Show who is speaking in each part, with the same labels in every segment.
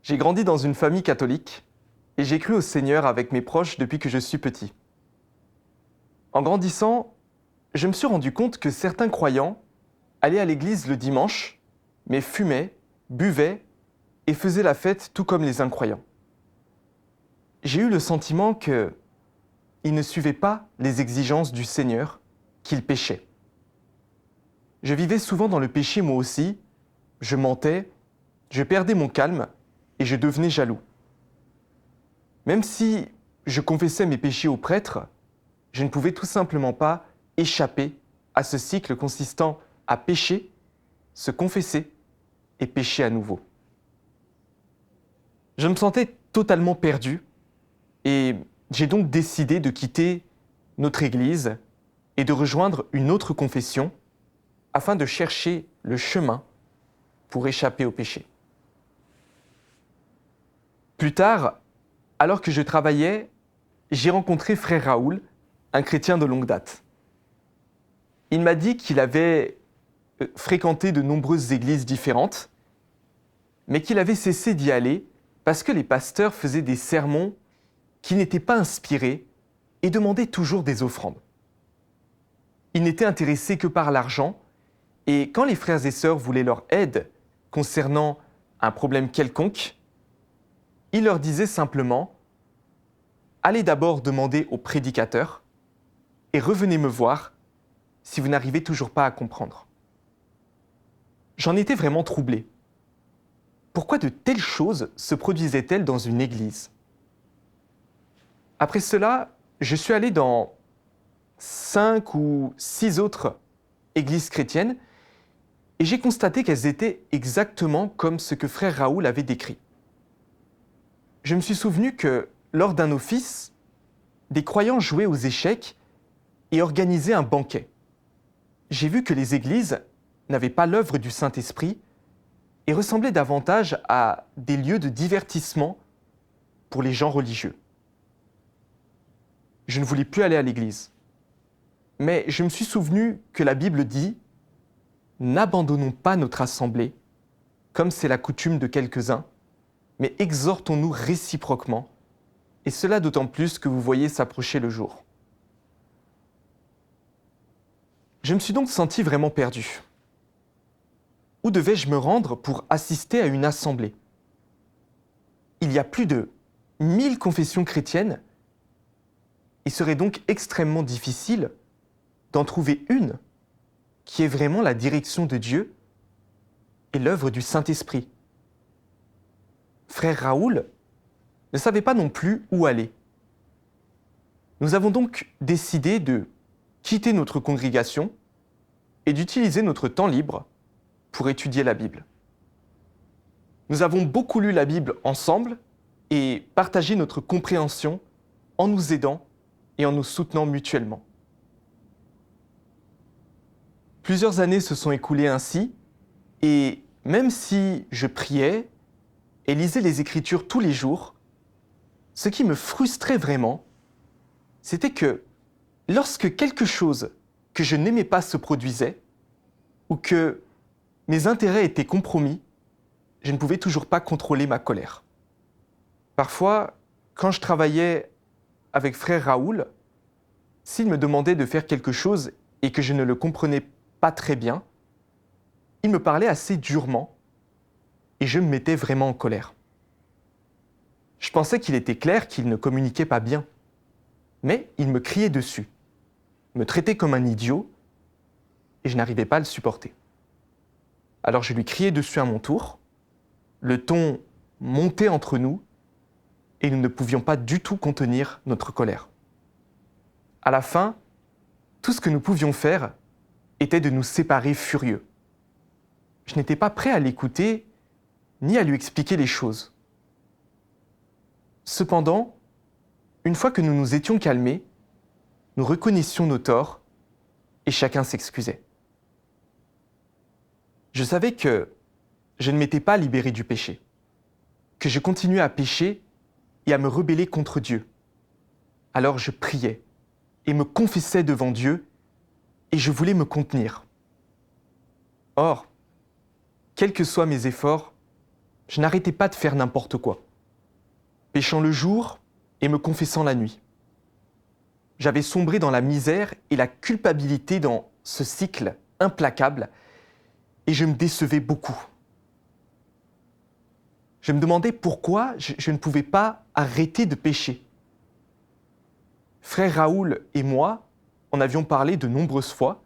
Speaker 1: J'ai grandi dans une famille catholique et j'ai cru au Seigneur avec mes proches depuis que je suis petit. En grandissant, je me suis rendu compte que certains croyants allaient à l'église le dimanche, mais fumaient, buvaient et faisaient la fête tout comme les incroyants. J'ai eu le sentiment qu'ils ne suivaient pas les exigences du Seigneur, qu'ils péchaient. Je vivais souvent dans le péché moi aussi, je mentais, je perdais mon calme et je devenais jaloux. Même si je confessais mes péchés au prêtre, je ne pouvais tout simplement pas échapper à ce cycle consistant à pécher, se confesser et pécher à nouveau. Je me sentais totalement perdu et j'ai donc décidé de quitter notre église et de rejoindre une autre confession afin de chercher le chemin pour échapper au péché. Plus tard, alors que je travaillais, j'ai rencontré frère Raoul, un chrétien de longue date. Il m'a dit qu'il avait fréquenté de nombreuses églises différentes, mais qu'il avait cessé d'y aller parce que les pasteurs faisaient des sermons qui n'étaient pas inspirés et demandaient toujours des offrandes. Ils n'étaient intéressés que par l'argent, et quand les frères et sœurs voulaient leur aide concernant un problème quelconque, il leur disait simplement « Allez d'abord demander au prédicateur et revenez me voir si vous n'arrivez toujours pas à comprendre. » J'en étais vraiment troublé. Pourquoi de telles choses se produisaient-elles dans une église ? Après cela, je suis allé dans 5 ou 6 autres églises chrétiennes et j'ai constaté qu'elles étaient exactement comme ce que frère Raoul avait décrit. Je me suis souvenu que, lors d'un office, des croyants jouaient aux échecs et organisaient un banquet. J'ai vu que les églises n'avaient pas l'œuvre du Saint-Esprit et ressemblaient davantage à des lieux de divertissement pour les gens religieux. Je ne voulais plus aller à l'église. Mais je me suis souvenu que la Bible dit « N'abandonnons pas notre assemblée, comme c'est la coutume de quelques-uns, mais exhortons-nous réciproquement, et cela d'autant plus que vous voyez s'approcher le jour. » Je me suis donc senti vraiment perdu. Où devais-je me rendre pour assister à une assemblée ? Il y a plus de 1000 confessions chrétiennes. Il serait donc extrêmement difficile d'en trouver une qui est vraiment la direction de Dieu et l'œuvre du Saint-Esprit. Frère Raoul ne savait pas non plus où aller. Nous avons donc décidé de quitter notre congrégation et d'utiliser notre temps libre pour étudier la Bible. Nous avons beaucoup lu la Bible ensemble et partagé notre compréhension en nous aidant et en nous soutenant mutuellement. Plusieurs années se sont écoulées ainsi, et même si je priais et lisais les Écritures tous les jours, ce qui me frustrait vraiment, c'était que lorsque quelque chose que je n'aimais pas se produisait, ou que mes intérêts étaient compromis, je ne pouvais toujours pas contrôler ma colère. Parfois, quand je travaillais avec frère Raoul, s'il me demandait de faire quelque chose et que je ne le comprenais pas très bien, il me parlait assez durement et je me mettais vraiment en colère. Je pensais qu'il était clair qu'il ne communiquait pas bien, mais il me criait dessus, me traitait comme un idiot et je n'arrivais pas à le supporter. Alors je lui criais dessus à mon tour, le ton montait entre nous et nous ne pouvions pas du tout contenir notre colère. À la fin, tout ce que nous pouvions faire était de nous séparer furieux. Je n'étais pas prêt à l'écouter ni à lui expliquer les choses. Cependant, une fois que nous nous étions calmés, nous reconnaissions nos torts et chacun s'excusait. Je savais que je ne m'étais pas libéré du péché, que je continuais à pécher et à me rebeller contre Dieu. Alors je priais et me confessais devant Dieu et je voulais me contenir. Or, quels que soient mes efforts, je n'arrêtais pas de faire n'importe quoi, péchant le jour et me confessant la nuit. J'avais sombré dans la misère et la culpabilité dans ce cycle implacable et je me décevais beaucoup. Je me demandais pourquoi je ne pouvais pas arrêter de pécher. Frère Raoul et moi en avions parlé de nombreuses fois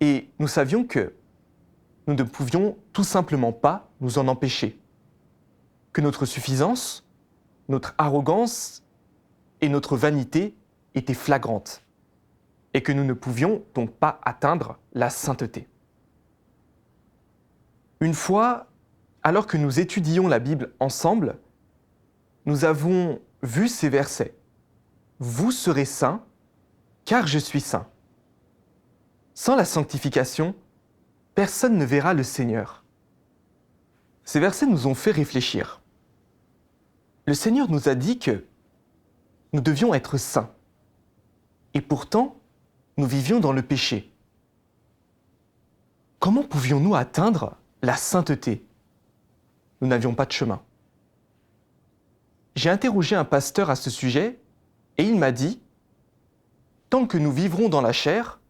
Speaker 1: et nous savions que nous ne pouvions tout simplement pas nous en empêcher. Que notre suffisance, notre arrogance et notre vanité étaient flagrantes et que nous ne pouvions donc pas atteindre la sainteté. Une fois, alors que nous étudions la Bible ensemble, nous avons vu ces versets. « Vous serez saints, car je suis saint. » Sans la sanctification, personne ne verra le Seigneur. Ces versets nous ont fait réfléchir. Le Seigneur nous a dit que nous devions être saints. Et pourtant, nous vivions dans le péché. Comment pouvions-nous atteindre la sainteté ? Nous n'avions pas de chemin. J'ai interrogé un pasteur à ce sujet et il m'a dit « Tant que nous vivrons dans la chair,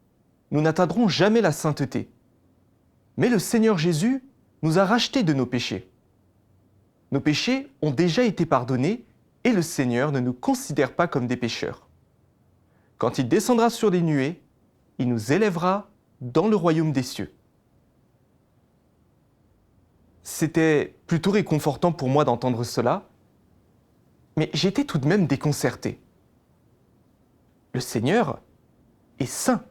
Speaker 1: nous n'atteindrons jamais la sainteté. Mais le Seigneur Jésus nous a rachetés de nos péchés. Nos péchés ont déjà été pardonnés et le Seigneur ne nous considère pas comme des pécheurs. Quand il descendra sur les nuées, il nous élèvera dans le royaume des cieux. » C'était plutôt réconfortant pour moi d'entendre cela, mais j'étais tout de même déconcerté. Le Seigneur est saint.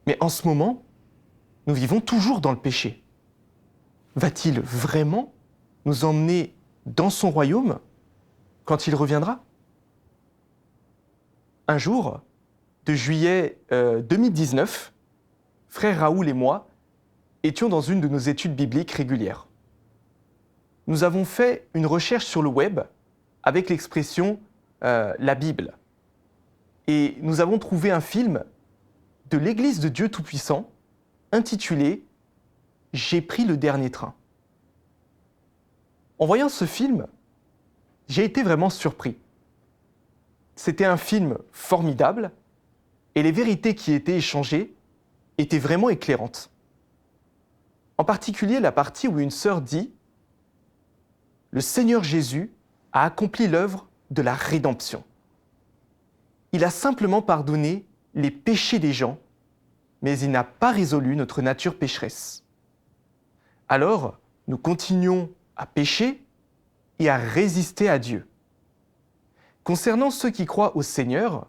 Speaker 1: Mais en ce moment, nous vivons toujours dans le péché. Va-t-il vraiment nous emmener dans son royaume quand il reviendra ? Un jour, de juillet 2019, frère Raoul et moi étions dans une de nos études bibliques régulières. Nous avons fait une recherche sur le web avec l'expression la Bible. Et nous avons trouvé un film de l'Église de Dieu Tout-Puissant intitulé « J'ai pris le dernier train ». En voyant ce film, j'ai été vraiment surpris. C'était un film formidable et les vérités qui étaient échangées étaient vraiment éclairantes. En particulier la partie où une sœur dit « Le Seigneur Jésus a accompli l'œuvre de la rédemption. Il a simplement pardonné les péchés des gens, mais il n'a pas résolu notre nature pécheresse. Alors, nous continuons à pécher et à résister à Dieu. Concernant ceux qui croient au Seigneur,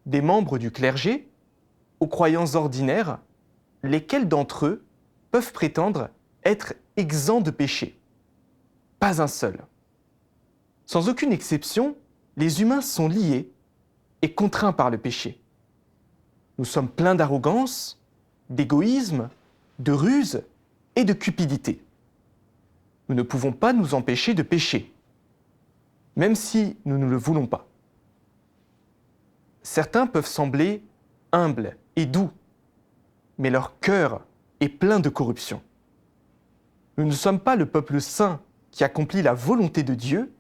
Speaker 1: des membres du clergé, aux croyants ordinaires, lesquels d'entre eux peuvent prétendre être exempts de péché ? Pas un seul. Sans aucune exception, les humains sont liés et contraints par le péché. Nous sommes pleins d'arrogance, d'égoïsme, de ruse et de cupidité. Nous ne pouvons pas nous empêcher de pécher, même si nous ne le voulons pas. Certains peuvent sembler humbles et doux, mais leur cœur est plein de corruption. Nous ne sommes pas le peuple saint qui accomplit la volonté de Dieu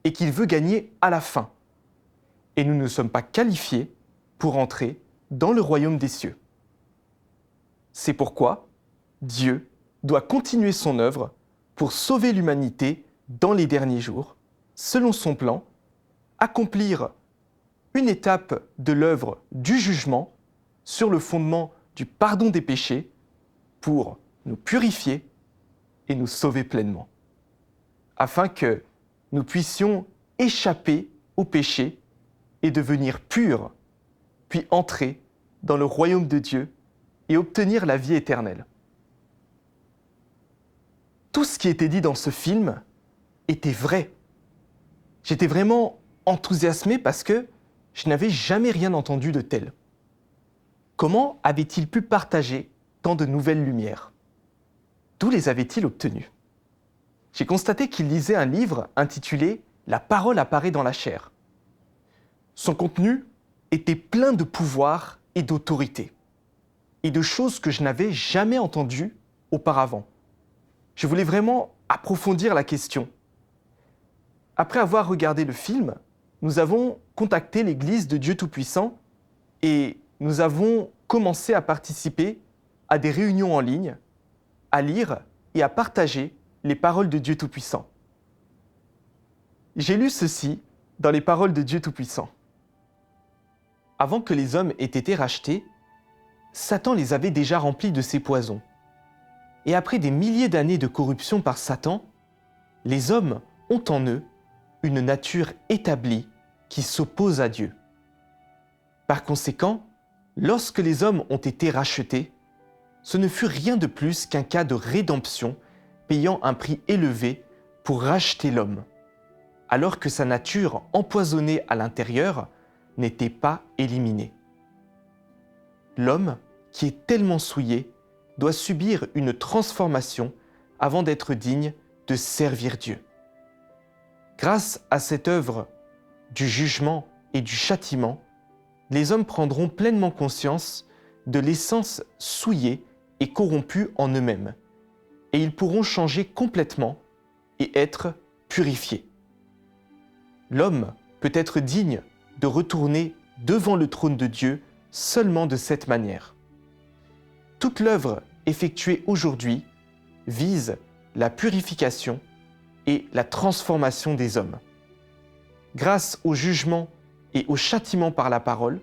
Speaker 1: et qu'il veut gagner à la fin. Et nous ne sommes pas qualifiés pour entrer dans le royaume des cieux. C'est pourquoi Dieu doit continuer son œuvre pour sauver l'humanité dans les derniers jours, selon son plan, accomplir une étape de l'œuvre du jugement sur le fondement du pardon des péchés pour nous purifier et nous sauver pleinement, afin que nous puissions échapper au péché et devenir purs, puis entrer dans le royaume de Dieu et obtenir la vie éternelle. Tout ce qui était dit dans ce film était vrai. J'étais vraiment enthousiasmé parce que je n'avais jamais rien entendu de tel. Comment avait-il pu partager tant de nouvelles lumières ? D'où les avait-il obtenues ? J'ai constaté qu'il lisait un livre intitulé « La parole apparaît dans la chair ». Son contenu était plein de pouvoir et d'autorité, et de choses que je n'avais jamais entendues auparavant. Je voulais vraiment approfondir la question. Après avoir regardé le film, nous avons contacté l'Église de Dieu Tout-Puissant et nous avons commencé à participer à des réunions en ligne, à lire et à partager les paroles de Dieu Tout-Puissant. J'ai lu ceci dans les paroles de Dieu Tout-Puissant. Avant que les hommes aient été rachetés, Satan les avait déjà remplis de ses poisons. Et après des milliers d'années de corruption par Satan, les hommes ont en eux une nature établie qui s'oppose à Dieu. Par conséquent, lorsque les hommes ont été rachetés, ce ne fut rien de plus qu'un cas de rédemption payant un prix élevé pour racheter l'homme, alors que sa nature empoisonnée à l'intérieur n'était pas éliminée. L'homme, qui est tellement souillé, doit subir une transformation avant d'être digne de servir Dieu. Grâce à cette œuvre du jugement et du châtiment, les hommes prendront pleinement conscience de l'essence souillée et corrompue en eux-mêmes, et ils pourront changer complètement et être purifiés. L'homme peut être digne de retourner devant le trône de Dieu seulement de cette manière. Toute l'œuvre effectuée aujourd'hui vise la purification et la transformation des hommes. Grâce au jugement et au châtiment par la parole,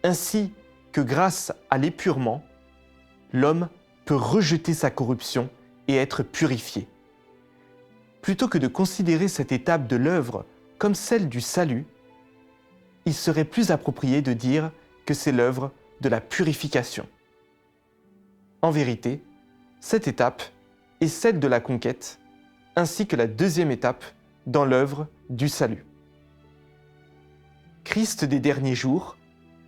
Speaker 1: ainsi que grâce à l'épurement, l'homme peut rejeter sa corruption et être purifié. Plutôt que de considérer cette étape de l'œuvre comme celle du salut, il serait plus approprié de dire que c'est l'œuvre de la purification. En vérité, cette étape est celle de la conquête, ainsi que la deuxième étape dans l'œuvre du salut. Christ des derniers jours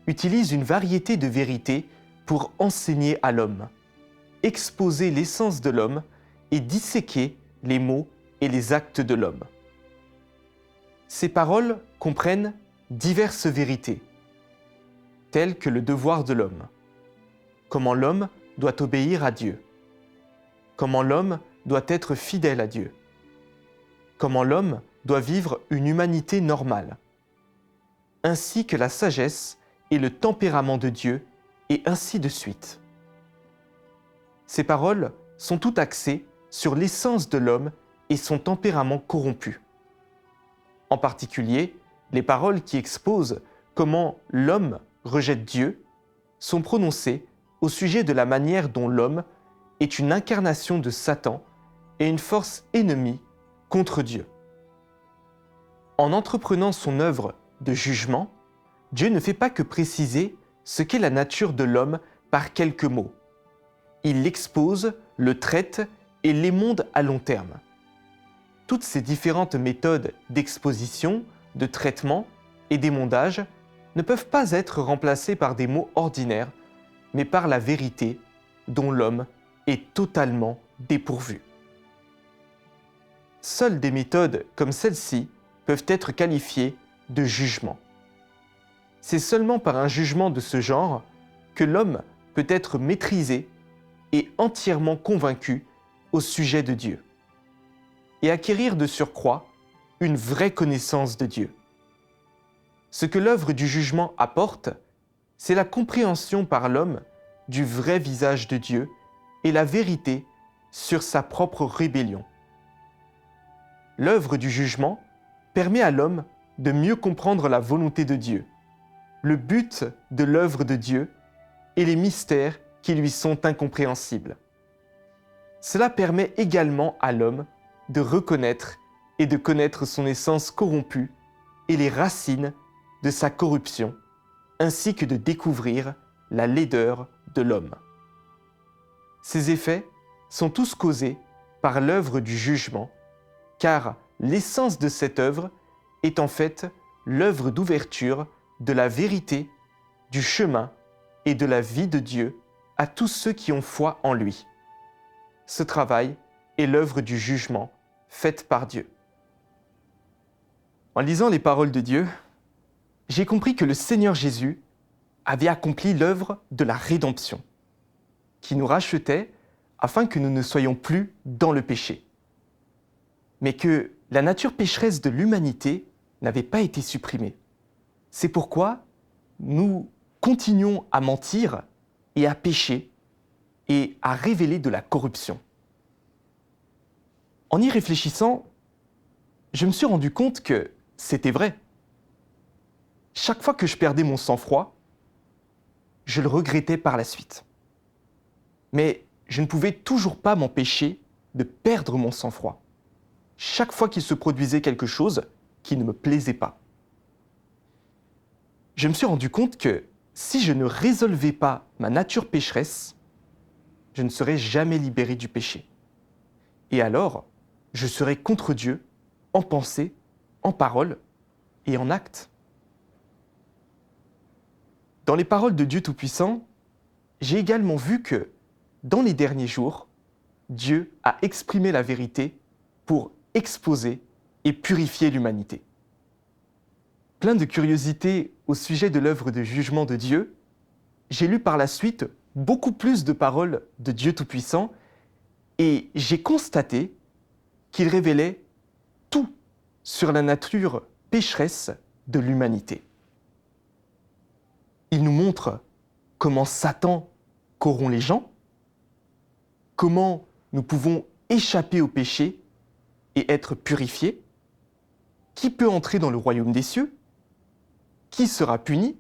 Speaker 1: utilise une variété de vérités pour enseigner à l'homme, exposer l'essence de l'homme et disséquer les mots et les actes de l'homme. Ces paroles comprennent diverses vérités, telles que le devoir de l'homme, comment l'homme doit obéir à Dieu, comment l'homme doit être fidèle à Dieu, comment l'homme doit vivre une humanité normale, ainsi que la sagesse et le tempérament de Dieu, et ainsi de suite. Ces paroles sont toutes axées sur l'essence de l'homme et son tempérament corrompu. En particulier, les paroles qui exposent comment l'homme rejette Dieu sont prononcées au sujet de la manière dont l'homme est une incarnation de Satan et une force ennemie contre Dieu. En entreprenant son œuvre de jugement, Dieu ne fait pas que préciser ce qu'est la nature de l'homme par quelques mots. Il l'expose, le traite et l'émonde à long terme. Toutes ces différentes méthodes d'exposition, de traitement et d'émondage ne peuvent pas être remplacées par des mots ordinaires, mais par la vérité dont l'homme est totalement dépourvu. Seules des méthodes comme celle-ci peuvent être qualifiées de jugement. C'est seulement par un jugement de ce genre que l'homme peut être maîtrisé et entièrement convaincu au sujet de Dieu, et acquérir de surcroît une vraie connaissance de Dieu. Ce que l'œuvre du jugement apporte, c'est la compréhension par l'homme du vrai visage de Dieu et la vérité sur sa propre rébellion. L'œuvre du jugement permet à l'homme de mieux comprendre la volonté de Dieu, le but de l'œuvre de Dieu et les mystères qui lui sont incompréhensibles. Cela permet également à l'homme de reconnaître et de connaître son essence corrompue et les racines de sa corruption, ainsi que de découvrir la laideur de l'homme. Ces effets sont tous causés par l'œuvre du jugement, car l'essence de cette œuvre est en fait l'œuvre d'ouverture de la vérité, du chemin et de la vie de Dieu à tous ceux qui ont foi en lui. Ce travail est l'œuvre du jugement faite par Dieu. En lisant les paroles de Dieu, j'ai compris que le Seigneur Jésus avait accompli l'œuvre de la rédemption, qui nous rachetait afin que nous ne soyons plus dans le péché. mais que la nature pécheresse de l'humanité n'avait pas été supprimée. C'est pourquoi nous continuons à mentir et à pécher et à révéler de la corruption. En y réfléchissant, je me suis rendu compte que c'était vrai. Chaque fois que je perdais mon sang-froid, je le regrettais par la suite. Mais je ne pouvais toujours pas m'empêcher de perdre mon sang-froid. Chaque fois qu'il se produisait quelque chose qui ne me plaisait pas. Je me suis rendu compte que si je ne résolvais pas ma nature pécheresse, je ne serais jamais libéré du péché. Et alors, je serais contre Dieu en pensée, en parole et en acte. Dans les paroles de Dieu Tout-Puissant, j'ai également vu que, dans les derniers jours, Dieu a exprimé la vérité pour exposer et purifier l'humanité. Plein de curiosité au sujet de l'œuvre de jugement de Dieu, j'ai lu par la suite beaucoup plus de paroles de Dieu Tout-Puissant et j'ai constaté qu'il révélait tout sur la nature pécheresse de l'humanité. Il nous montre comment Satan corrompt les gens, comment nous pouvons échapper au péché et être purifiés, qui peut entrer dans le royaume des cieux, qui sera puni,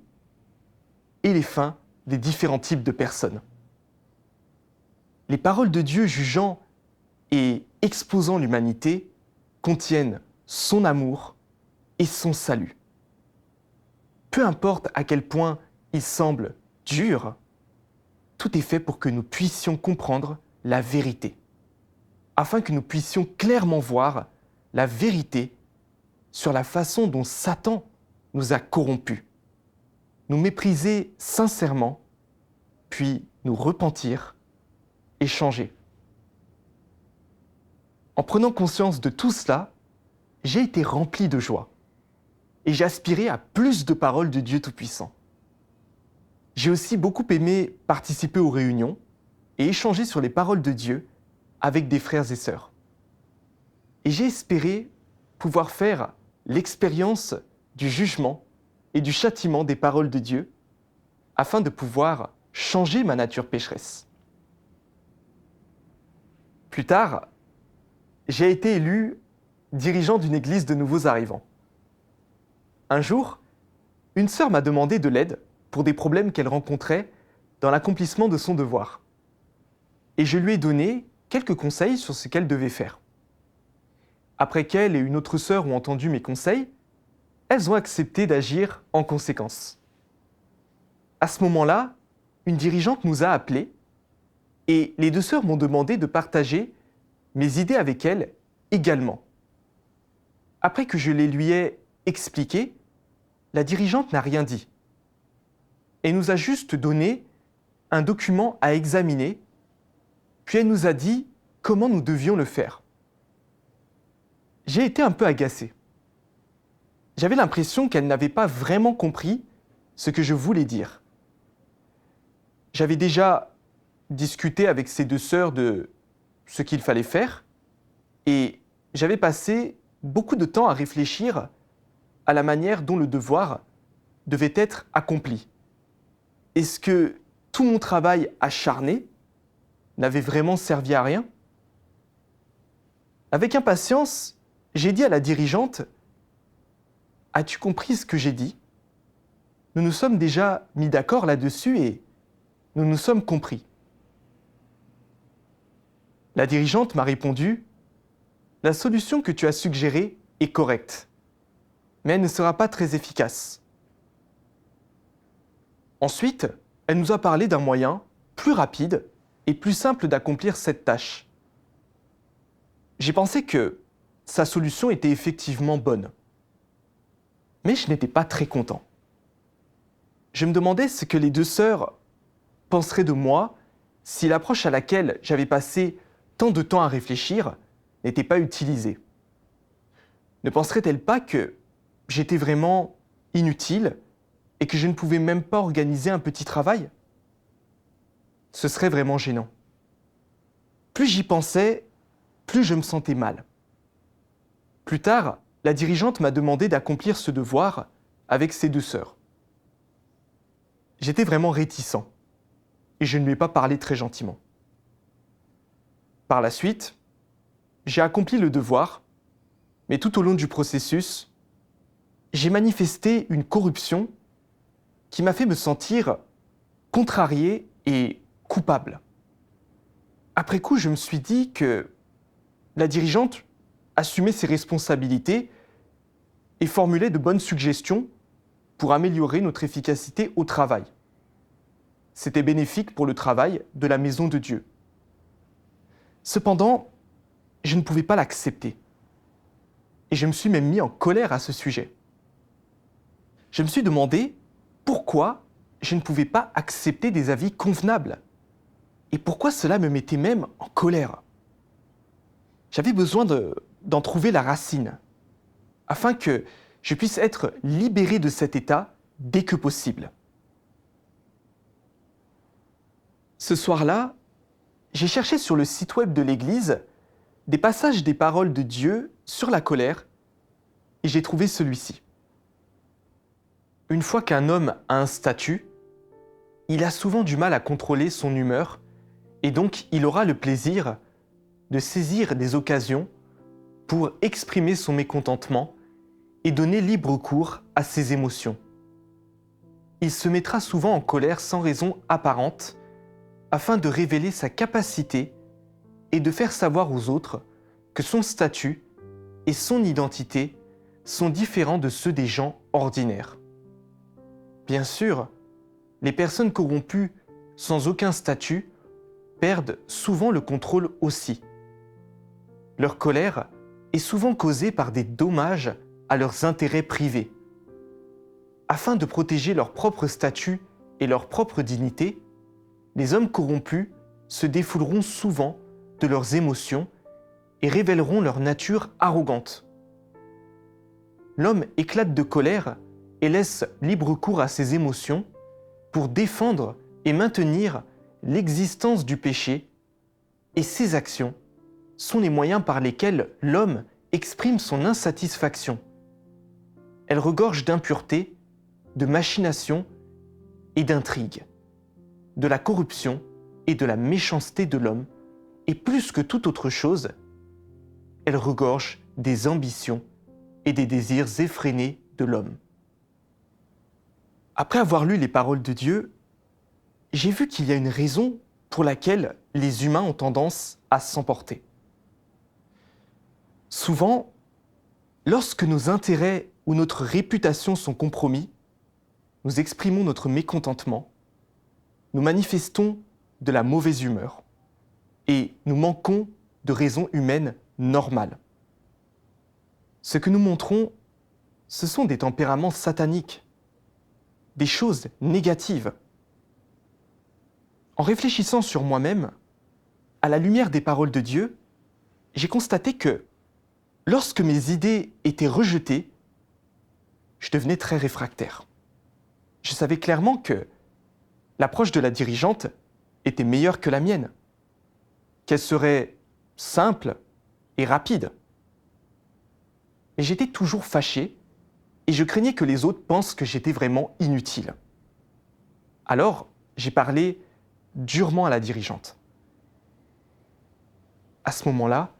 Speaker 1: et les fins des différents types de personnes. Les paroles de Dieu jugeant et exposant l'humanité contiennent son amour et son salut. Peu importe à quel point il semble dur, tout est fait pour que nous puissions comprendre la vérité, afin que nous puissions clairement voir la vérité sur la façon dont Satan nous a corrompus, nous mépriser sincèrement, puis nous repentir et changer. En prenant conscience de tout cela, j'ai été rempli de joie et j'ai aspiré à plus de paroles de Dieu Tout-Puissant. J'ai aussi beaucoup aimé participer aux réunions et échanger sur les paroles de Dieu avec des frères et sœurs. Et j'ai espéré pouvoir faire l'expérience du jugement et du châtiment des paroles de Dieu afin de pouvoir changer ma nature pécheresse. Plus tard, j'ai été élu dirigeant d'une église de nouveaux arrivants. Un jour, une sœur m'a demandé de l'aide pour des problèmes qu'elle rencontrait dans l'accomplissement de son devoir. Et je lui ai donné quelques conseils sur ce qu'elle devait faire. Après qu'elle et une autre sœur ont entendu mes conseils, elles ont accepté d'agir en conséquence. À ce moment-là, une dirigeante nous a appelés et les deux sœurs m'ont demandé de partager mes idées avec elles également. Après que je les lui ai expliquées, la dirigeante n'a rien dit. Elle nous a juste donné un document à examiner, puis elle nous a dit comment nous devions le faire. J'ai été un peu agacé. J'avais l'impression qu'elle n'avait pas vraiment compris ce que je voulais dire. J'avais déjà discuté avec ces deux sœurs de ce qu'il fallait faire et j'avais passé beaucoup de temps à réfléchir à la manière dont le devoir devait être accompli. Est-ce que tout mon travail acharné n'avait vraiment servi à rien ? Avec impatience, j'ai dit à la dirigeante « As-tu compris ce que j'ai dit ? Nous nous sommes déjà mis d'accord là-dessus et nous nous sommes compris. » La dirigeante m'a répondu « La solution que tu as suggérée est correcte, mais elle ne sera pas très efficace. » Ensuite, elle nous a parlé d'un moyen plus rapide et plus simple d'accomplir cette tâche. J'ai pensé que sa solution était effectivement bonne. Mais je n'étais pas très content. Je me demandais ce que les deux sœurs penseraient de moi si l'approche à laquelle j'avais passé tant de temps à réfléchir n'était pas utilisée. Ne penseraient-elles pas que j'étais vraiment inutile et que je ne pouvais même pas organiser un petit travail ? Ce serait vraiment gênant. Plus j'y pensais, plus je me sentais mal. Plus tard, la dirigeante m'a demandé d'accomplir ce devoir avec ses deux sœurs. J'étais vraiment réticent et je ne lui ai pas parlé très gentiment. Par la suite, j'ai accompli le devoir, mais tout au long du processus, j'ai manifesté une corruption qui m'a fait me sentir contrarié et coupable. Après coup, je me suis dit que la dirigeante assumait ses responsabilités et formulait de bonnes suggestions pour améliorer notre efficacité au travail. C'était bénéfique pour le travail de la maison de Dieu. Cependant, je ne pouvais pas l'accepter. Et je me suis même mis en colère à ce sujet. Je me suis demandé pourquoi je ne pouvais pas accepter des avis convenables. Et pourquoi cela me mettait même en colère. J'avais besoin d'en trouver la racine, afin que je puisse être libéré de cet état dès que possible. Ce soir-là, j'ai cherché sur le site web de l'Église des passages des paroles de Dieu sur la colère et j'ai trouvé celui-ci. Une fois qu'un homme a un statut, il a souvent du mal à contrôler son humeur et donc il aura le plaisir de saisir des occasions pour exprimer son mécontentement et donner libre cours à ses émotions. Il se mettra souvent en colère sans raison apparente afin de révéler sa capacité et de faire savoir aux autres que son statut et son identité sont différents de ceux des gens ordinaires. Bien sûr, les personnes corrompues sans aucun statut perdent souvent le contrôle aussi. Leur colère est souvent causée par des dommages à leurs intérêts privés. Afin de protéger leur propre statut et leur propre dignité, les hommes corrompus se défouleront souvent de leurs émotions et révéleront leur nature arrogante. L'homme éclate de colère et laisse libre cours à ses émotions pour défendre et maintenir l'existence du péché, et ses actions sont les moyens par lesquels l'homme exprime son insatisfaction. Elles regorgent d'impureté, de machination et d'intrigue, de la corruption et de la méchanceté de l'homme, et plus que toute autre chose, elles regorgent des ambitions et des désirs effrénés de l'homme. Après avoir lu les paroles de Dieu, j'ai vu qu'il y a une raison pour laquelle les humains ont tendance à s'emporter. Souvent, lorsque nos intérêts ou notre réputation sont compromis, nous exprimons notre mécontentement, nous manifestons de la mauvaise humeur et nous manquons de raisons humaines normales. Ce que nous montrons, ce sont des tempéraments sataniques, des choses négatives. En réfléchissant sur moi-même, à la lumière des paroles de Dieu, j'ai constaté que lorsque mes idées étaient rejetées, je devenais très réfractaire. Je savais clairement que l'approche de la dirigeante était meilleure que la mienne, qu'elle serait simple et rapide. Mais j'étais toujours fâché et je craignais que les autres pensent que j'étais vraiment inutile. Alors, j'ai parlé durement à la dirigeante. À ce moment-là,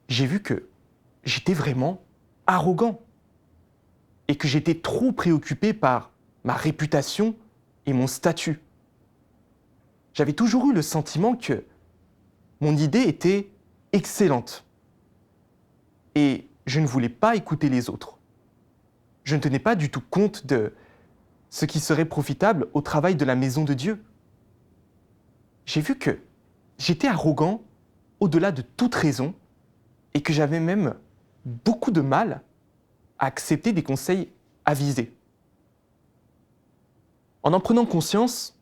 Speaker 1: j'ai vu que j'étais vraiment arrogant et que j'étais trop préoccupé par ma réputation et mon statut. J'avais toujours eu le sentiment que mon idée était excellente et je ne voulais pas écouter les autres. Je ne tenais pas du tout compte de ce qui serait profitable au travail de la maison de Dieu. J'ai vu que j'étais arrogant au-delà de toute raison et que j'avais même beaucoup de mal à accepter des conseils avisés. En prenant conscience,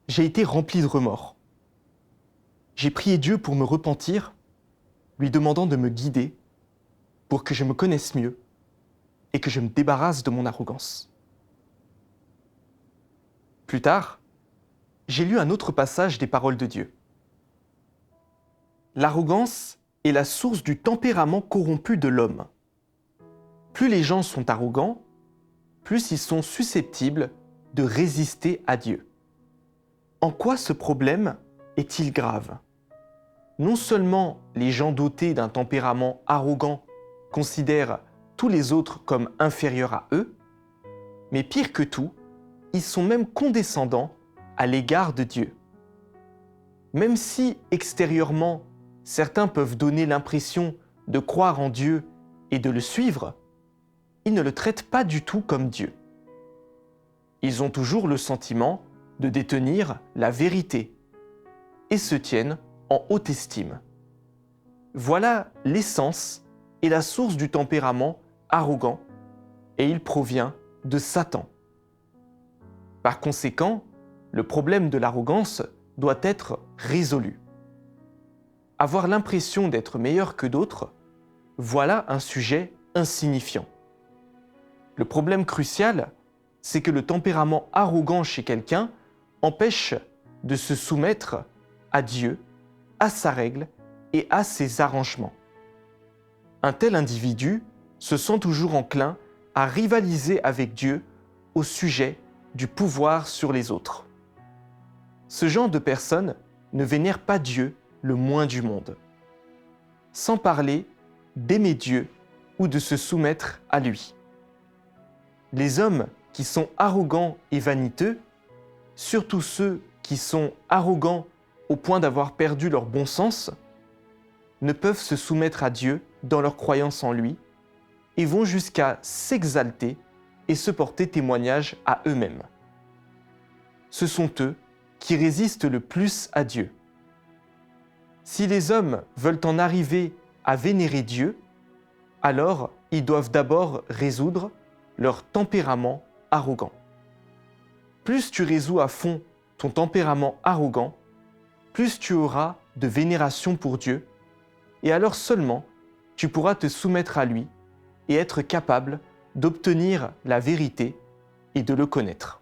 Speaker 1: j'ai été rempli de remords. J'ai prié Dieu pour me repentir, lui demandant de me guider pour que je me connaisse mieux et que je me débarrasse de mon arrogance. Plus tard, j'ai lu un autre passage des paroles de Dieu. L'arrogance est la source du tempérament corrompu de l'homme. Plus les gens sont arrogants, plus ils sont susceptibles de résister à Dieu. En quoi ce problème est-il grave ? Non seulement les gens dotés d'un tempérament arrogant considèrent tous les autres comme inférieurs à eux, mais pire que tout, ils sont même condescendants à l'égard de Dieu. Même si extérieurement, certains peuvent donner l'impression de croire en Dieu et de le suivre, ils ne le traitent pas du tout comme Dieu. Ils ont toujours le sentiment de détenir la vérité et se tiennent en haute estime. Voilà l'essence et la source du tempérament arrogant, et il provient de Satan. Par conséquent, le problème de l'arrogance doit être résolu. Avoir l'impression d'être meilleur que d'autres, voilà un sujet insignifiant. Le problème crucial, c'est que le tempérament arrogant chez quelqu'un empêche de se soumettre à Dieu, à sa règle et à ses arrangements. Un tel individu se sent toujours enclin à rivaliser avec Dieu au sujet du pouvoir sur les autres. Ce genre de personne ne vénère pas Dieu le moins du monde, sans parler d'aimer Dieu ou de se soumettre à lui. Les hommes qui sont arrogants et vaniteux, surtout ceux qui sont arrogants au point d'avoir perdu leur bon sens, ne peuvent se soumettre à Dieu dans leur croyance en lui et vont jusqu'à s'exalter et se porter témoignage à eux-mêmes. Ce sont eux qui résistent le plus à Dieu. Si les hommes veulent en arriver à vénérer Dieu, alors ils doivent d'abord résoudre leur tempérament arrogant. Plus tu résous à fond ton tempérament arrogant, plus tu auras de vénération pour Dieu, et alors seulement tu pourras te soumettre à lui et être capable d'obtenir la vérité et de le connaître.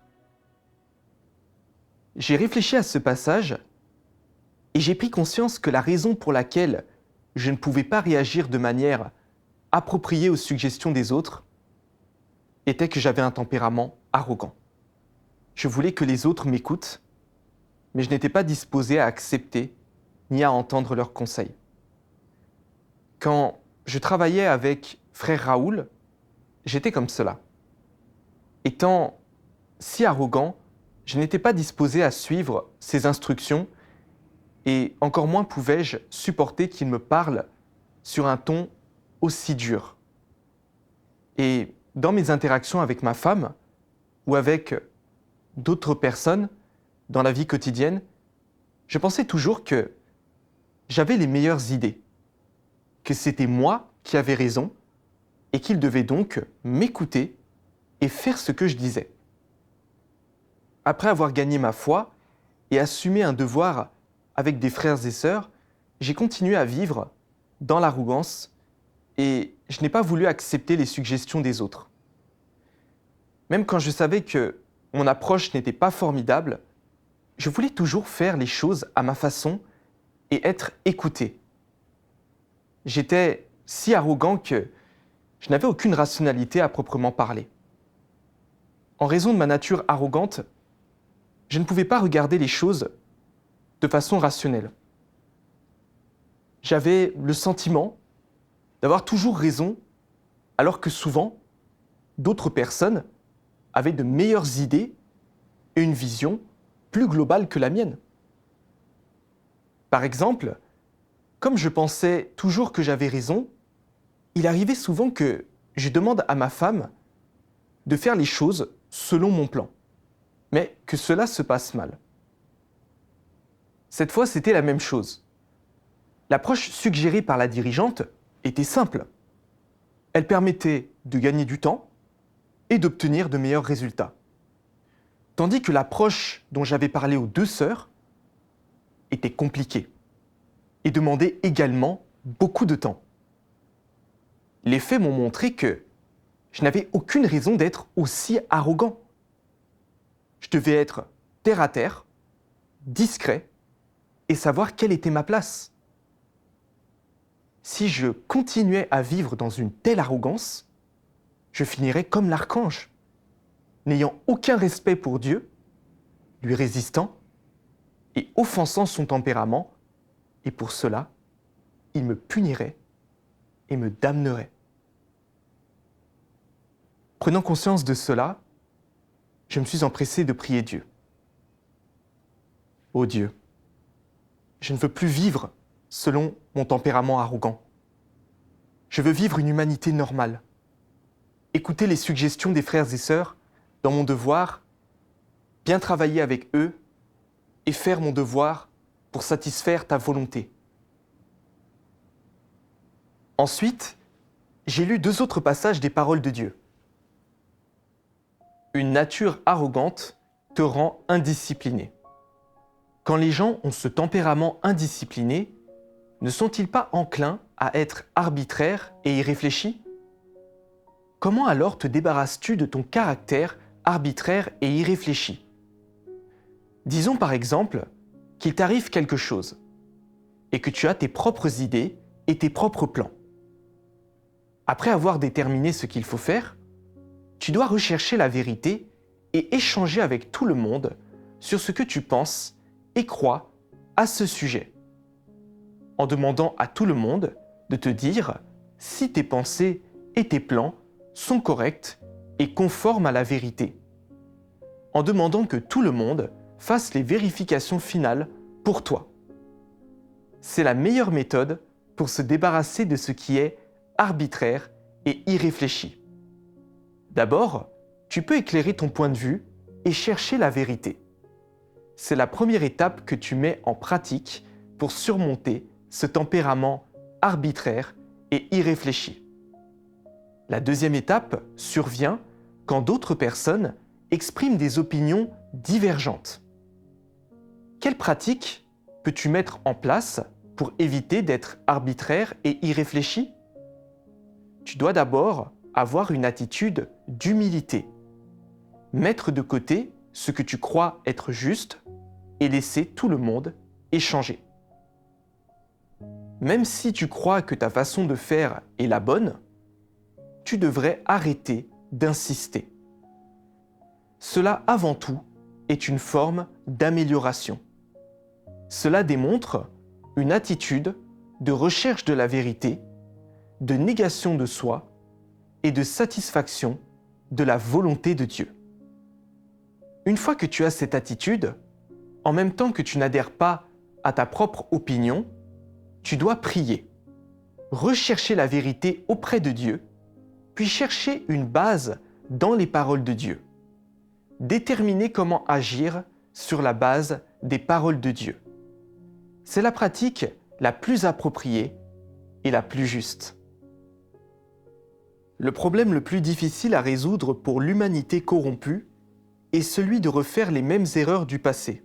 Speaker 1: J'ai réfléchi à ce passage et j'ai pris conscience que la raison pour laquelle je ne pouvais pas réagir de manière appropriée aux suggestions des autres était que j'avais un tempérament arrogant. Je voulais que les autres m'écoutent, mais je n'étais pas disposé à accepter ni à entendre leurs conseils. Quand je travaillais avec frère Raoul, j'étais comme cela. Étant si arrogant, je n'étais pas disposé à suivre ses instructions et encore moins pouvais-je supporter qu'il me parle sur un ton aussi dur. Et dans mes interactions avec ma femme ou avec d'autres personnes dans la vie quotidienne, je pensais toujours que j'avais les meilleures idées, que c'était moi qui avais raison et qu'il devait donc m'écouter et faire ce que je disais. Après avoir gagné ma foi et assumé un devoir avec des frères et sœurs, j'ai continué à vivre dans l'arrogance et je n'ai pas voulu accepter les suggestions des autres. Même quand je savais que mon approche n'était pas formidable, je voulais toujours faire les choses à ma façon et être écouté. J'étais si arrogant que je n'avais aucune rationalité à proprement parler. En raison de ma nature arrogante, je ne pouvais pas regarder les choses de façon rationnelle. J'avais le sentiment d'avoir toujours raison, alors que souvent, d'autres personnes avaient de meilleures idées et une vision plus globale que la mienne. Par exemple, comme je pensais toujours que j'avais raison, il arrivait souvent que je demande à ma femme de faire les choses selon mon plan, mais que cela se passe mal. Cette fois, c'était la même chose. L'approche suggérée par la dirigeante était simple. Elle permettait de gagner du temps et d'obtenir de meilleurs résultats. Tandis que l'approche dont j'avais parlé aux deux sœurs était compliquée et demandait également beaucoup de temps. Les faits m'ont montré que je n'avais aucune raison d'être aussi arrogant. Je devais être terre à terre, discret et savoir quelle était ma place. si je continuais à vivre dans une telle arrogance, je finirais comme l'archange, n'ayant aucun respect pour Dieu, lui résistant et offensant son tempérament, et pour cela, il me punirait et me damnerait. Prenant conscience de cela, je me suis empressé de prier Dieu. Ô Dieu, je ne veux plus vivre selon mon tempérament arrogant. Je veux vivre une humanité normale. Écouter les suggestions des frères et sœurs dans mon devoir, bien travailler avec eux et faire mon devoir pour satisfaire ta volonté. Ensuite, j'ai lu 2 autres passages des paroles de Dieu. Une nature arrogante te rend indiscipliné. Quand les gens ont ce tempérament indiscipliné, ne sont-ils pas enclins à être arbitraires et irréfléchis ? Comment alors te débarrasses-tu de ton caractère arbitraire et irréfléchi ? Disons par exemple qu'il t'arrive quelque chose et que tu as tes propres idées et tes propres plans. Après avoir déterminé ce qu'il faut faire, tu dois rechercher la vérité et échanger avec tout le monde sur ce que tu penses et crois à ce sujet, en demandant à tout le monde de te dire si tes pensées et tes plans sont corrects et conformes à la vérité, en demandant que tout le monde fasse les vérifications finales pour toi. C'est la meilleure méthode pour se débarrasser de ce qui est arbitraire et irréfléchi. D'abord, tu peux éclairer ton point de vue et chercher la vérité. C'est la première étape que tu mets en pratique pour surmonter ce tempérament arbitraire et irréfléchi. La deuxième étape survient quand d'autres personnes expriment des opinions divergentes. Quelle pratique peux-tu mettre en place pour éviter d'être arbitraire et irréfléchi ? Tu dois d'abord avoir une attitude d'humilité. Mettre de côté ce que tu crois être juste et laisser tout le monde échanger. Même si tu crois que ta façon de faire est la bonne, tu devrais arrêter d'insister. Cela, avant tout, est une forme d'amélioration. Cela démontre une attitude de recherche de la vérité, de négation de soi et de satisfaction de la volonté de Dieu. Une fois que tu as cette attitude, en même temps que tu n'adhères pas à ta propre opinion, tu dois prier, rechercher la vérité auprès de Dieu, puis chercher une base dans les paroles de Dieu. Déterminer comment agir sur la base des paroles de Dieu. C'est la pratique la plus appropriée et la plus juste. Le problème le plus difficile à résoudre pour l'humanité corrompue est celui de refaire les mêmes erreurs du passé.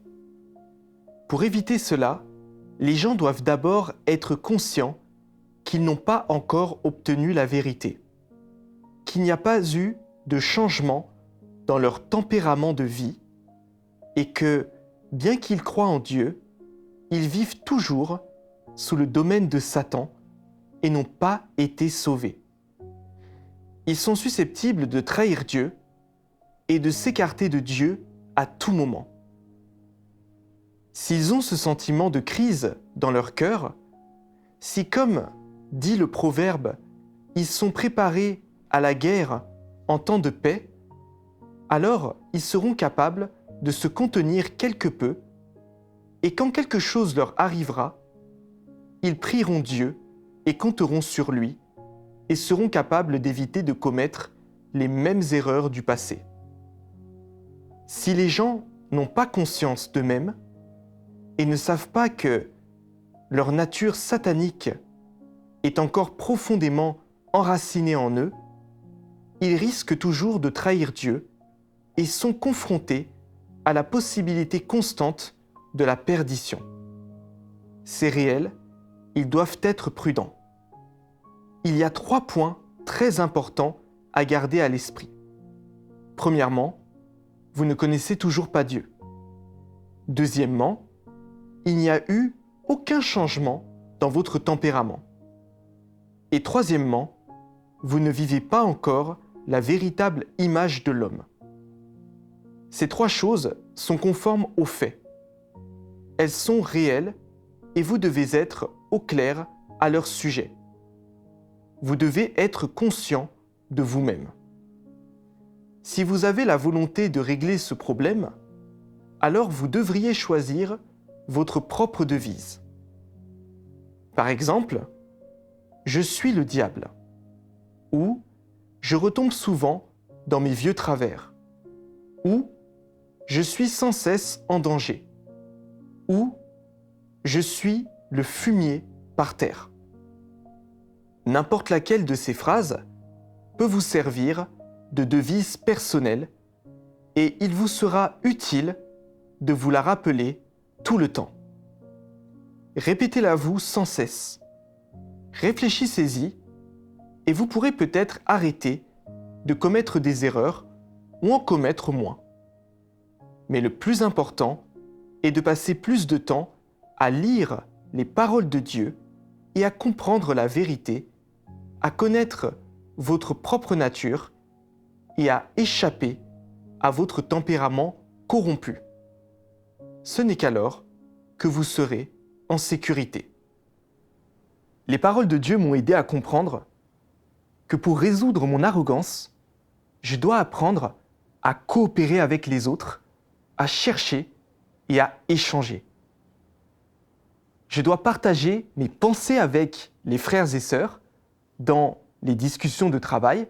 Speaker 1: Pour éviter cela, les gens doivent d'abord être conscients qu'ils n'ont pas encore obtenu la vérité, qu'il n'y a pas eu de changement dans leur tempérament de vie et que, bien qu'ils croient en Dieu, ils vivent toujours sous le domaine de Satan et n'ont pas été sauvés. Ils sont susceptibles de trahir Dieu et de s'écarter de Dieu à tout moment. S'ils ont ce sentiment de crise dans leur cœur, si comme dit le proverbe, ils sont préparés à la guerre en temps de paix, alors ils seront capables de se contenir quelque peu, et quand quelque chose leur arrivera, ils prieront Dieu et compteront sur lui, et seront capables d'éviter de commettre les mêmes erreurs du passé. Si les gens n'ont pas conscience d'eux-mêmes et ne savent pas que leur nature satanique est encore profondément enracinée en eux, ils risquent toujours de trahir Dieu et sont confrontés à la possibilité constante de la perdition. C'est réel, ils doivent être prudents. Il y a 3 points très importants à garder à l'esprit. Premièrement, vous ne connaissez toujours pas Dieu. Deuxièmement, il n'y a eu aucun changement dans votre tempérament. Et troisièmement, vous ne vivez pas encore la véritable image de l'homme. Ces trois choses sont conformes aux faits. Elles sont réelles et vous devez être au clair à leur sujet. Vous devez être conscient de vous-même. Si vous avez la volonté de régler ce problème, alors vous devriez choisir votre propre devise. Par exemple, « Je suis le diable » ou « Je retombe souvent dans mes vieux travers » ou « Je suis sans cesse en danger » ou « Je suis le fumier par terre ». N'importe laquelle de ces phrases peut vous servir de devise personnelle et il vous sera utile de vous la rappeler tout le temps. Répétez-la vous sans cesse. Réfléchissez-y et vous pourrez peut-être arrêter de commettre des erreurs ou en commettre moins. Mais le plus important est de passer plus de temps à lire les paroles de Dieu et à comprendre la vérité, à connaître votre propre nature et à échapper à votre tempérament corrompu. Ce n'est qu'alors que vous serez en sécurité. Les paroles de Dieu m'ont aidé à comprendre que pour résoudre mon arrogance, je dois apprendre à coopérer avec les autres, à chercher et à échanger. Je dois partager mes pensées avec les frères et sœurs dans les discussions de travail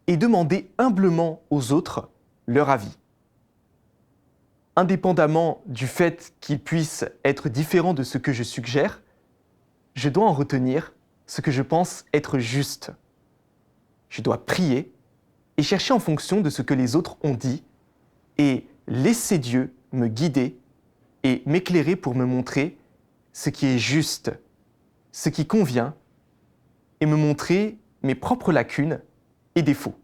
Speaker 1: et demander humblement aux autres leur avis. Indépendamment du fait qu'ils puissent être différents de ce que je suggère, je dois en retenir ce que je pense être juste. Je dois prier et chercher en fonction de ce que les autres ont dit et laisser Dieu me guider et m'éclairer pour me montrer ce qui est juste, ce qui convient et me montrer mes propres lacunes et défauts.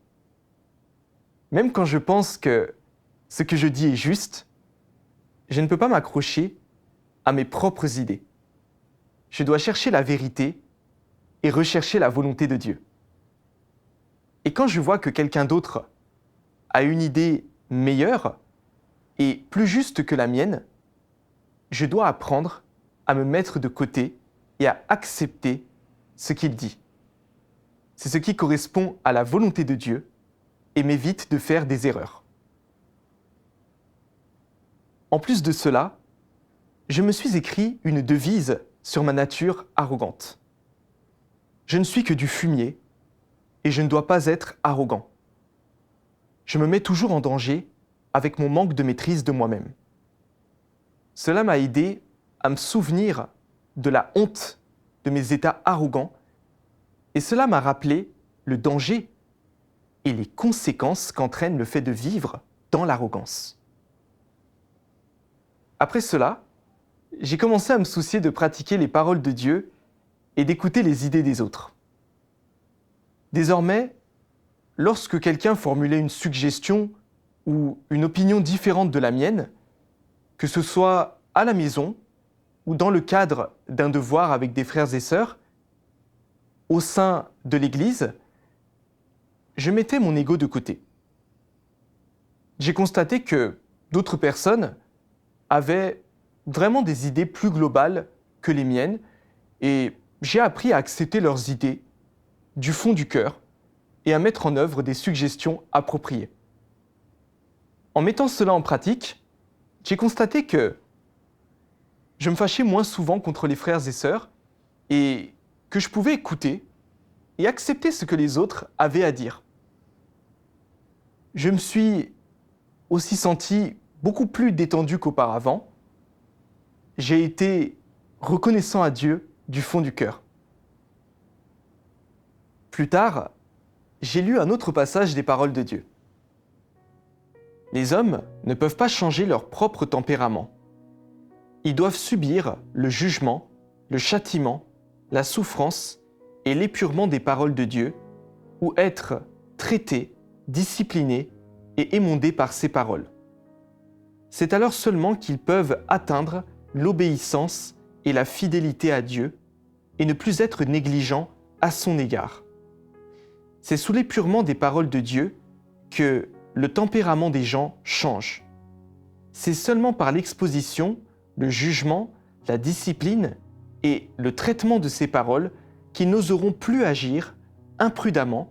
Speaker 1: Même quand je pense que ce que je dis est juste, je ne peux pas m'accrocher à mes propres idées. Je dois chercher la vérité et rechercher la volonté de Dieu. Et quand je vois que quelqu'un d'autre a une idée meilleure et plus juste que la mienne, je dois apprendre à me mettre de côté et à accepter ce qu'il dit. C'est ce qui correspond à la volonté de Dieu et m'évite de faire des erreurs. En plus de cela, je me suis écrit une devise sur ma nature arrogante. Je ne suis que du fumier et je ne dois pas être arrogant. Je me mets toujours en danger avec mon manque de maîtrise de moi-même. Cela m'a aidé à me souvenir de la honte de mes états arrogants et cela m'a rappelé le danger et les conséquences qu'entraîne le fait de vivre dans l'arrogance. Après cela, j'ai commencé à me soucier de pratiquer les paroles de Dieu et d'écouter les idées des autres. Désormais, lorsque quelqu'un formulait une suggestion ou une opinion différente de la mienne, que ce soit à la maison ou dans le cadre d'un devoir avec des frères et sœurs, au sein de l'Église, je mettais mon ego de côté. J'ai constaté que d'autres personnes avaient vraiment des idées plus globales que les miennes et j'ai appris à accepter leurs idées du fond du cœur et à mettre en œuvre des suggestions appropriées. En mettant cela en pratique, j'ai constaté que je me fâchais moins souvent contre les frères et sœurs et que je pouvais écouter et accepter ce que les autres avaient à dire. Je me suis aussi senti beaucoup plus détendu qu'auparavant. J'ai été reconnaissant à Dieu du fond du cœur. Plus tard, j'ai lu un autre passage des paroles de Dieu. Les hommes ne peuvent pas changer leur propre tempérament. Ils doivent subir le jugement, le châtiment, la souffrance et l'épurement des paroles de Dieu, ou être traités, disciplinés et émondés par ces paroles. C'est alors seulement qu'ils peuvent atteindre l'obéissance et la fidélité à Dieu et ne plus être négligents à son égard. C'est sous l'épurement des paroles de Dieu que le tempérament des gens change. C'est seulement par l'exposition, le jugement, la discipline et le traitement de ces paroles qu'ils n'oseront plus agir imprudemment,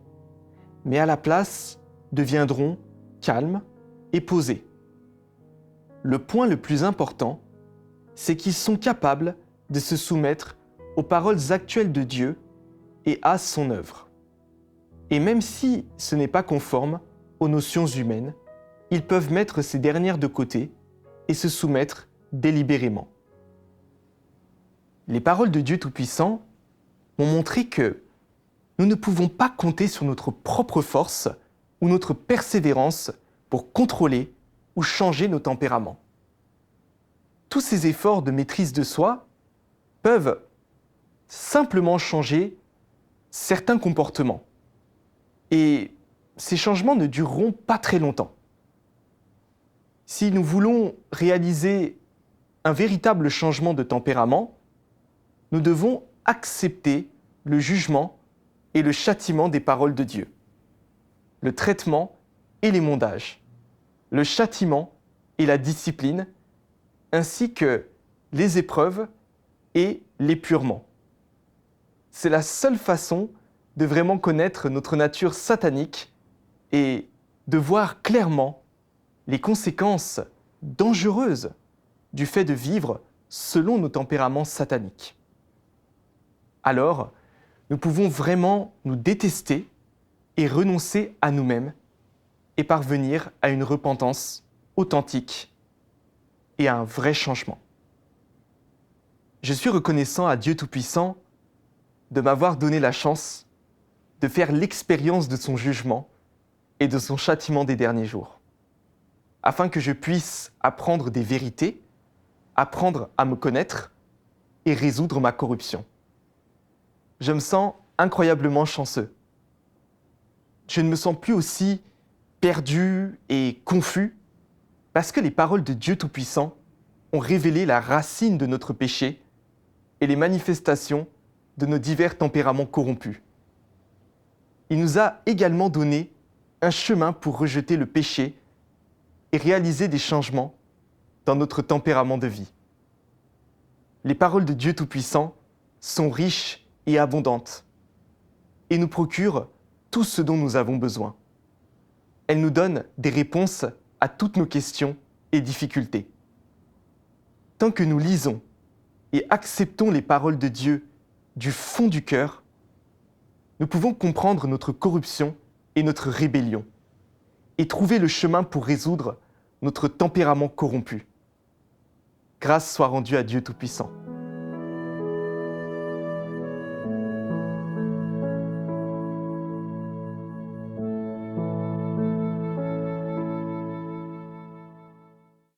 Speaker 1: mais à la place deviendront calmes et posés. Le point le plus important, c'est qu'ils sont capables de se soumettre aux paroles actuelles de Dieu et à son œuvre. Et même si ce n'est pas conforme aux notions humaines, ils peuvent mettre ces dernières de côté et se soumettre délibérément. Les paroles de Dieu Tout-Puissant m'ont montré que nous ne pouvons pas compter sur notre propre force ou notre persévérance pour contrôler ou changer nos tempéraments. Tous ces efforts de maîtrise de soi peuvent simplement changer certains comportements. Et ces changements ne dureront pas très longtemps. Si nous voulons réaliser un véritable changement de tempérament, nous devons accepter le jugement et le châtiment des paroles de Dieu, le traitement et l'émondage, le châtiment et la discipline, ainsi que les épreuves et l'épurement. C'est la seule façon de vraiment connaître notre nature satanique et de voir clairement les conséquences dangereuses du fait de vivre selon nos tempéraments sataniques. Alors, nous pouvons vraiment nous détester et renoncer à nous-mêmes et parvenir à une repentance authentique et à un vrai changement. Je suis reconnaissant à Dieu Tout-Puissant de m'avoir donné la chance de faire l'expérience de son jugement et de son châtiment des derniers jours, afin que je puisse apprendre des vérités, apprendre à me connaître et résoudre ma corruption. Je me sens incroyablement chanceux. Je ne me sens plus aussi perdu et confus parce que les paroles de Dieu Tout-Puissant ont révélé la racine de notre péché et les manifestations de nos divers tempéraments corrompus. Il nous a également donné un chemin pour rejeter le péché et réaliser des changements dans notre tempérament de vie. Les paroles de Dieu Tout-Puissant sont riches et abondantes et nous procurent tout ce dont nous avons besoin. Elles nous donnent des réponses à toutes nos questions et difficultés. Tant que nous lisons et acceptons les paroles de Dieu du fond du cœur, nous pouvons comprendre notre corruption et notre rébellion et trouver le chemin pour résoudre notre tempérament corrompu. Grâce soit rendue à Dieu Tout-Puissant.